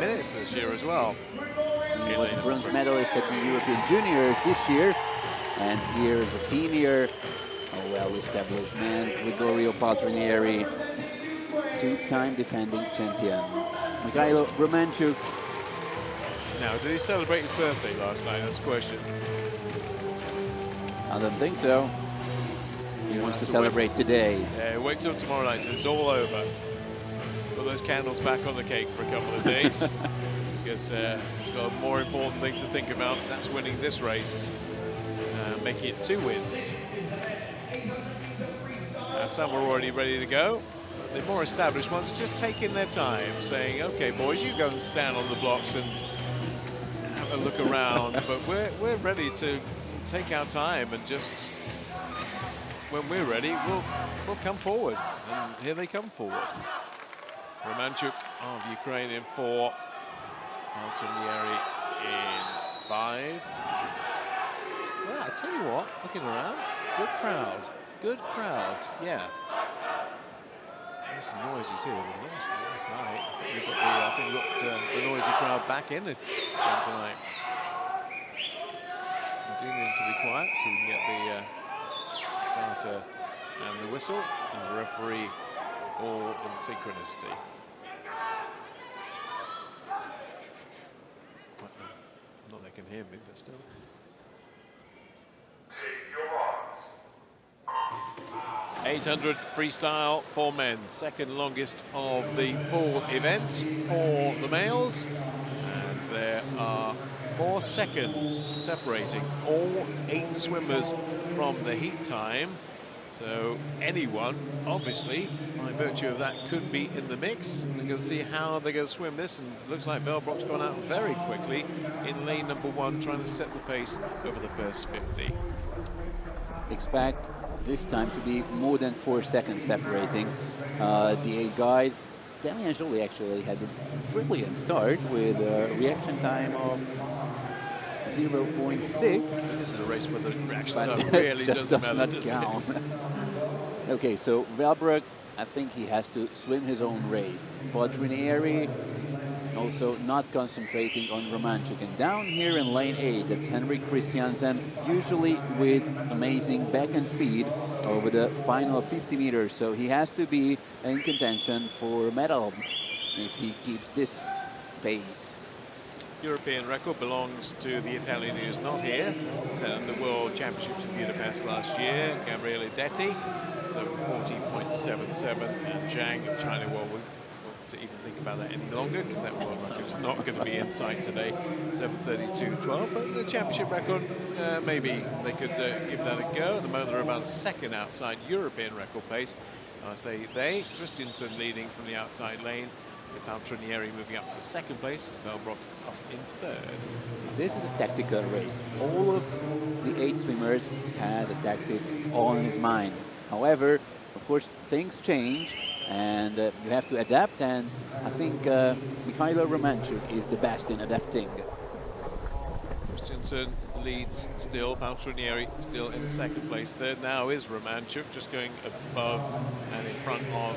minutes this year as well. He was a bronze medalist at the European Juniors this year, and here is a senior, a well-established man, Gregorio Paltrinieri, two-time defending champion. Mihhail Романчук. Now, did he celebrate his birthday last night? That's the question. I don't think so. He wants to celebrate today. Yeah, wait till tomorrow night. It's all over. Put those candles back on the cake for a couple of days. Because we've got a more important thing to think about. That's winning this race. Making it 2 wins. Some are already ready to go. The more established ones are just taking their time, saying, okay, boys, you go and stand on the blocks and have a look around. But we're ready to take our time and just, when we're ready, we'll come forward. And here they come forward. Романчук of Ukraine in 4. Paltrinieri in 5. Well, I tell you what, looking around, good crowd. Good crowd, yeah. Nice and noisy too. Last night, I think we got the noisy crowd back in it tonight. We do need to be quiet so we can get the starter and the whistle and the referee all in synchronicity. Not they can hear me, but still. 800 freestyle for men, second longest of the full events for the males, and there are 4 seconds separating all 8 swimmers from the heat time. So anyone, obviously, by virtue of that, could be in the mix. We're going to see how they're going to swim this, and it looks like Velbrock's gone out very quickly in lane number 1, trying to set the pace over the first 50. Expect this time to be more than 4 seconds separating the 8 guys. Damian Joly actually had a brilliant start with a reaction time of 0.6. This is a race where the reaction time really doesn't matter, does count. Okay, so Velbrock, I think he has to swim his own race. Paltrinieri also not concentrating on Романчук. And down here in lane 8, that's Henrik Christiansen, usually with amazing backhand speed over the final 50 meters. So he has to be in contention for a medal if he keeps this pace. European record belongs to the Italian who's not here. Set the World Championships in Budapest last year, Gabriele Detti, so 40.77, and Zhang of China. Well, we won't even think about that any longer because that world record's not going to be in sight today, 7:32.12. But the championship record, maybe they could give that a go. At the moment, they're about a second outside European record pace. I say they, Christiansen leading from the outside lane, with Paltrinieri moving up to second place, Velbrock up in 3rd. So this is a tactical race. All of the 8 swimmers has a tactics on his mind. However, of course, things change, and you have to adapt, and I think Mihhail Романчук is the best in adapting. Christiansen leads still, Paltrinieri still in 2nd place. 3rd now is Романчук, just going above and in front of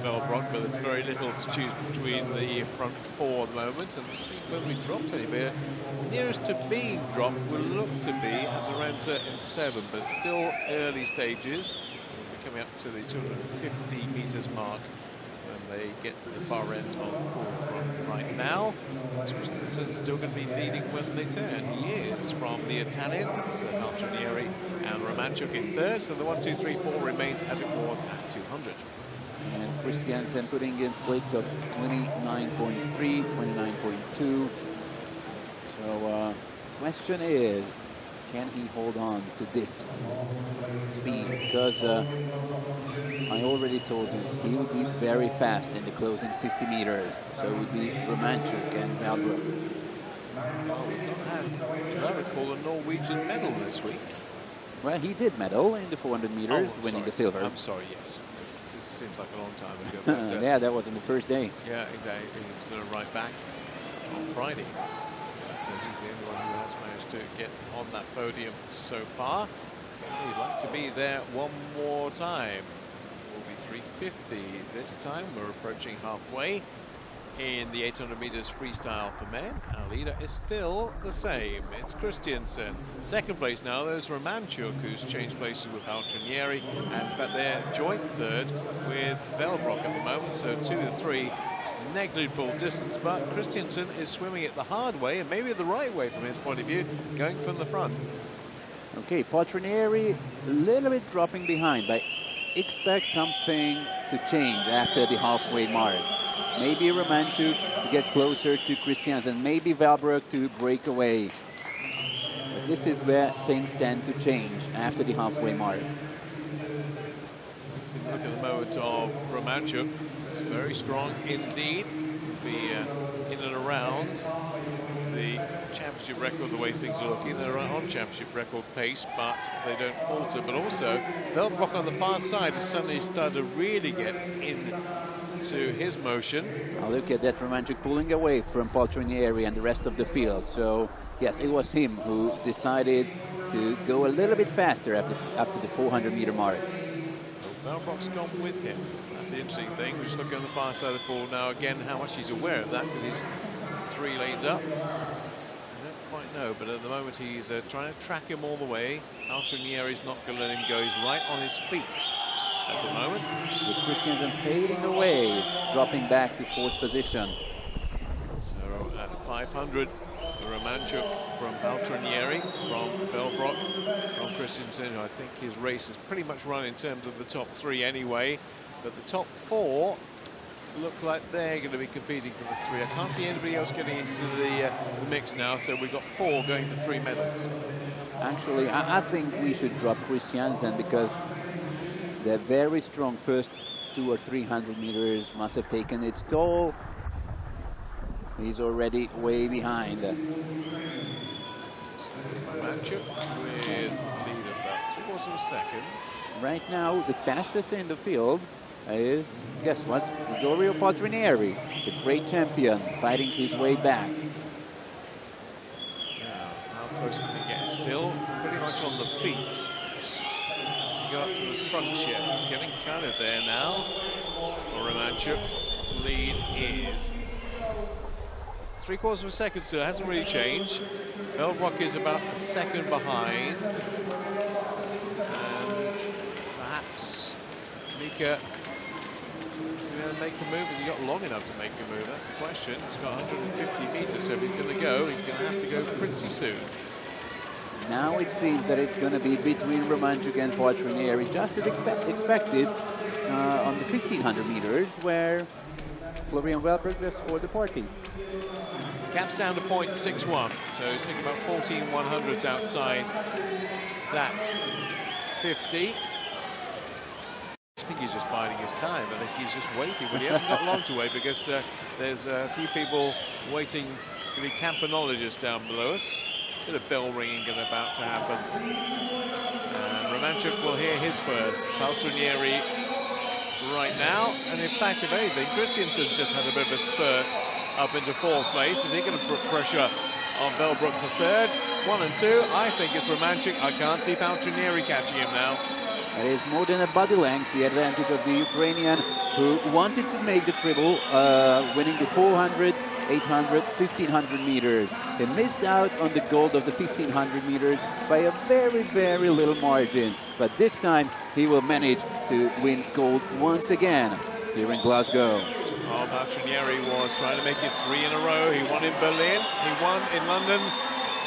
Velbrock, but there's very little to choose between the front 4 at the moment, and we'll see whether we dropped any bit. Nearest to being dropped will look to be Azarenza in 7, but still early stages. We're coming up to the 250 meters mark when they get to the far end of the pool from right now. Christiansen's still going to be leading when they turn. He is from the Italians, Paltrinieri and Романчук in 3rd, so the 1, 2, 3, 4 remains as it was at 200. And Christiansen putting in splits of 29.3, 29.2. So question is, can he hold on to this speed? Because I already told you he would be very fast in the closing 50 meters. So it would be Романчук and Velbrock. Well, we've not had, as I recall, a Norwegian medal this week. Well, he did medal in the 400 meters, winning the silver. I'm sorry, yes. It seems like a long time ago. But, yeah, that was on the first day. Yeah, exactly. He was sort of right back on Friday. So he's the only one who has managed to get on that podium so far. We'd like to be there one more time. It will be 3:50 this time. We're approaching halfway. in the 800 meters freestyle for men. Our leader is still the same. It's Christiansen. Second place now, there's Romanchuk, who's changed places with Paltrinieri. And in fact, they're joint third with Velbrock at the moment. So 2 to 3, negligible distance. But Christiansen is swimming it the hard way, and maybe the right way from his point of view, going from the front. Okay, Paltrinieri a little bit dropping behind, but expect something to change after the halfway mark. Maybe Romanchuk to get closer to Christiansen, maybe Velbrock to break away. But this is where things tend to change after the halfway mark. Look at the moment of Romanchuk. It's very strong indeed. Be in and around the championship record, the way things are looking. They're on championship record pace, but they don't falter. But also, Velbrock on the far side has suddenly started to really get into his motion. Now look at that, Romanchuk pulling away from Paltrinieri and the rest of the field. So, yes, it was him who decided to go a little bit faster after the 400-meter mark. Well, Velbrock's gone with him. That's the interesting thing. We're just looking on the far side of the pool now. Again, how much he's aware of that, because he's 3 lanes up. I don't quite know, but at the moment he's trying to track him all the way. Paltrinieri's not going to let him go. He's right on his feet at the moment. With Christiansen fading away, dropping back to 4th position. So at 500, Romanchuk from Paltrinieri, from Velbrock, from Christiansen, who I think his race is pretty much run in terms of the top 3 anyway. But the top 4 look like they're going to be competing for the 3. I can't see anybody else getting into the mix now, so we've got 4 going for 3 medals. Actually, I think we should drop Christiansen, because the very strong first 200 or 300 meters must have taken its toll. He's already way behind. Романчук with lead of about 3/4 of a second. Right now, the fastest in the field is, guess what? Gregorio Paltrinieri, the great champion, fighting his way back. Now, how close can he get? Still pretty much on the feet. Has to go up to the trunks yet. He's getting kind of there now. For Romanchuk, lead is 3/4 of a second still, hasn't really changed. Velbrock is about a second behind. And perhaps Mika is going to make a move. Has he got long enough to make a move? That's the question. He's got 150 meters, so if he's going to go, he's going to have to go pretty soon. Now it seems that it's going to be between Romanchuk and Paltrinieri, just as expected on the 1500 meters, where Florian Velbrock just scored the party. Caps down to 0.61, so he's taking about 14 100s outside that 50. I think he's just biding his time. I think he's just waiting, but he hasn't got long to wait, because there's a few people waiting to be campanologists down below us. Bit of bell ringing about to happen. And Romanchuk will hear his first. Paltrinieri right now, and in fact, if anything, Christiansen's just had a bit of a spurt up into 4th place. Is he going to put pressure on Velbrock for 3rd? 1 and 2. I think it's Romanchuk. I can't see Paltrinieri catching him now. It is more than a body length, the advantage of the Ukrainian, who wanted to make the triple, winning the 400, 800, 1500 meters. He missed out on the gold of the 1500 meters by a very, very little margin. But this time, he will manage to win gold once again here in Glasgow. Oh, Paltrinieri was trying to make it 3 in a row. He won in Berlin, he won in London.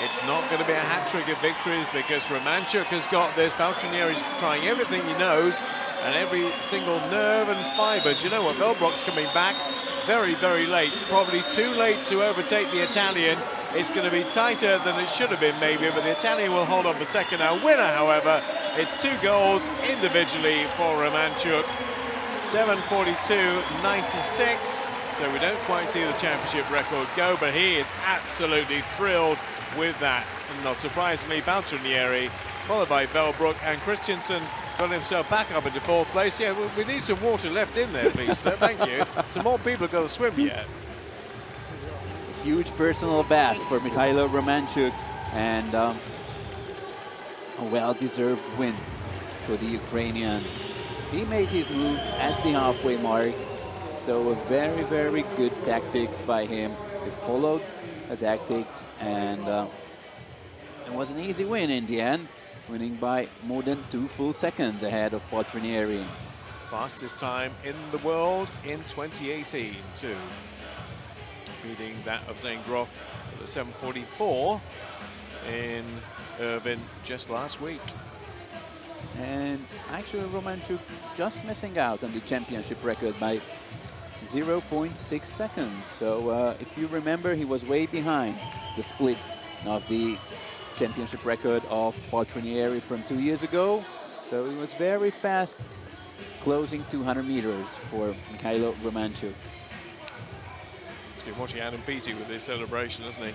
It's not going to be a hat-trick of victories, because Romanchuk has got this. Paltrinieri's trying everything he knows and every single nerve and fibre. Do you know what? Velbrock's coming back very, very late. Probably too late to overtake the Italian. It's going to be tighter than it should have been, maybe, but the Italian will hold on for second. Our winner, however, it's 2 golds individually for Romanchuk. 7:42.96. So we don't quite see the championship record go, but he is absolutely thrilled with that. And not surprisingly, Paltrinieri, followed by Velbrock, and Christiansen got himself back up into 4th place. Yeah, we need some water left in there, please, sir. Thank you. Some more people have got to swim yet. Huge personal best for Mihhail Romanchuk, and a well-deserved win for the Ukrainian. He made his move at the halfway mark, So a very, very good tactics by him. He followed the tactics, and it was an easy win in the end, winning by more than 2 full seconds ahead of Poltronieri. Fastest time in the world in 2018 too, beating that of Zane Groff at the 7:44 in Irvine just last week. And actually Romanchuk just missing out on the championship record by 0.6 seconds. So if you remember, he was way behind the splits of the championship record of Poltronieri from 2 years ago. So he was very fast closing 200 meters for Mihhail Romanchuk. He's been watching Adam Peaty with his celebration, hasn't he?